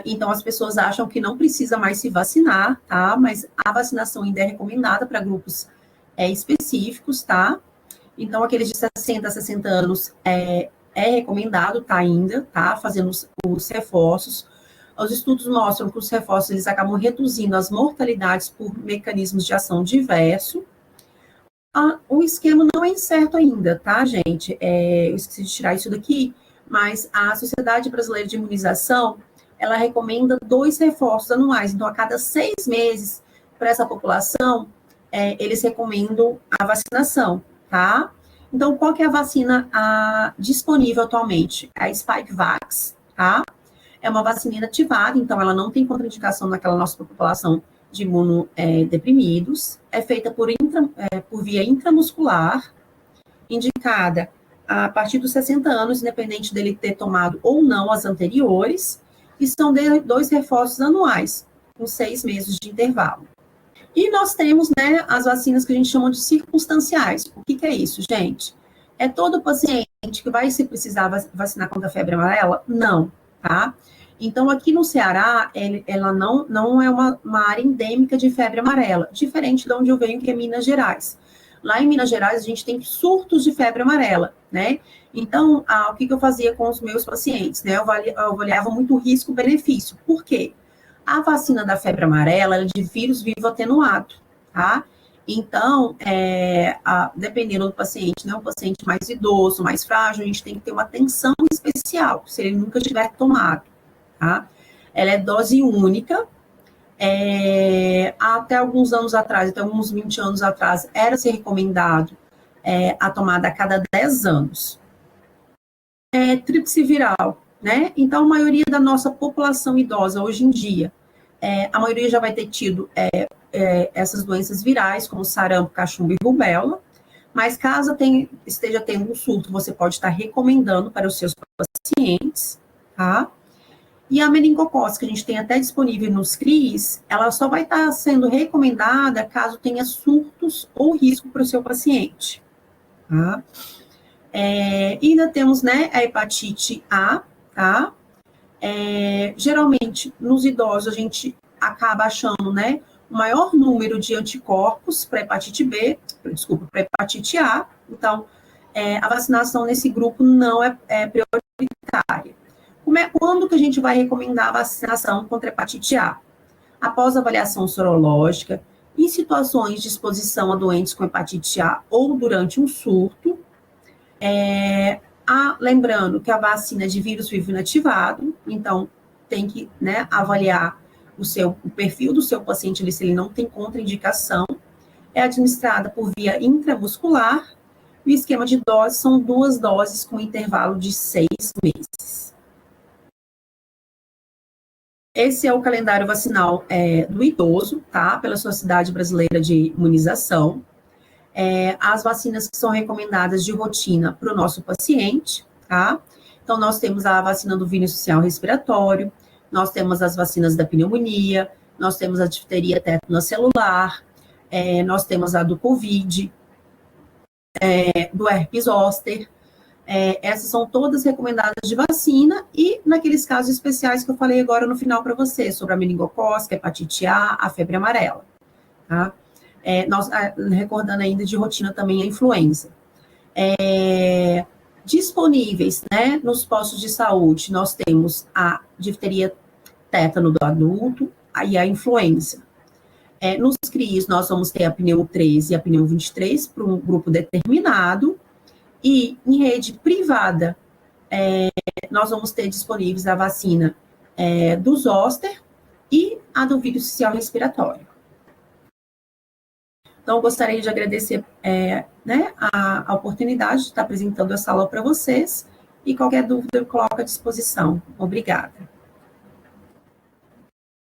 Então, as pessoas acham que não precisa mais se vacinar, tá? Mas a vacinação ainda é recomendada para grupos específicos, tá? Então, aqueles de 60 a 60 anos é recomendado, tá, ainda, tá? Fazendo os reforços. Os estudos mostram que os reforços, eles acabam reduzindo as mortalidades por mecanismos de ação diverso. O esquema não é incerto ainda, tá, gente? Eu esqueci de tirar isso daqui, mas a Sociedade Brasileira de Imunização, ela recomenda 2 reforços anuais. Então, a cada 6 meses, para essa população, eles recomendam a vacinação, tá? Então, qual que é a vacina disponível atualmente? A Spikevax, tá? É uma vacina inativada, então ela não tem contraindicação naquela nossa população de imunodeprimidos. É feita por via intramuscular, indicada a partir dos 60 anos, independente dele ter tomado ou não as anteriores, e são 2 reforços anuais, com 6 meses de intervalo. E nós temos, né, as vacinas que a gente chama de circunstanciais. O que é isso, gente? É todo paciente que vai se precisar vacinar contra a febre amarela? Não, tá? Então, aqui no Ceará, ela não é uma área endêmica de febre amarela, diferente de onde eu venho, que é Minas Gerais. Lá em Minas Gerais, a gente tem surtos de febre amarela, né? Então, o que eu fazia com os meus pacientes, né? Eu avaliava muito risco-benefício. Por quê? A vacina da febre amarela é de vírus vivo atenuado, tá? Então, dependendo do paciente, né? Um paciente mais idoso, mais frágil, a gente tem que ter uma atenção especial, se ele nunca tiver tomado, tá? Ela é dose única. Até alguns anos atrás, até uns 20 anos atrás, era ser recomendado a tomada a cada 10 anos. Tríplice viral, né? Então, a maioria da nossa população idosa, hoje em dia, a maioria já vai ter tido essas doenças virais, como sarampo, cachumba e rubéola, mas caso esteja tendo um surto, você pode estar recomendando para os seus pacientes, tá? E a meningocócica, que a gente tem até disponível nos CRIs, ela só vai estar sendo recomendada caso tenha surtos ou risco para o seu paciente, tá? E ainda temos, né, a hepatite A, tá? Geralmente, nos idosos, a gente acaba achando, né, o maior número de anticorpos para hepatite para hepatite A. Então, a vacinação nesse grupo não é prioritária. Quando que a gente vai recomendar a vacinação contra hepatite A? Após avaliação sorológica, em situações de exposição a doentes com hepatite A ou durante um surto, lembrando que a vacina é de vírus vivo inativado, então tem que, né, avaliar o perfil do seu paciente, se ele não tem contraindicação, é administrada por via intramuscular, e o esquema de dose são 2 doses com intervalo de 6 meses. Esse é o calendário vacinal do idoso, tá? Pela Sociedade Brasileira de Imunização. As vacinas que são recomendadas de rotina para o nosso paciente, tá? Então, nós temos a vacina do vírus social respiratório, nós temos as vacinas da pneumonia, nós temos a difteria tétano celular, nós temos a do Covid, do herpes zoster. Essas são todas recomendadas de vacina, e naqueles casos especiais que eu falei agora no final para você, sobre a meningocócica, hepatite A febre amarela, tá? Recordando ainda de rotina também a influenza. Disponíveis, né, nos postos de saúde, nós temos a difteria tétano do adulto e a influenza. Nos CRIs, nós vamos ter a pneu 13 e a pneu 23 para um grupo determinado, e em rede privada, nós vamos ter disponíveis a vacina do zoster e a do vírus social respiratório. Então, eu gostaria de agradecer né, a oportunidade de estar apresentando essa aula para vocês, e qualquer dúvida eu coloco à disposição. Obrigada.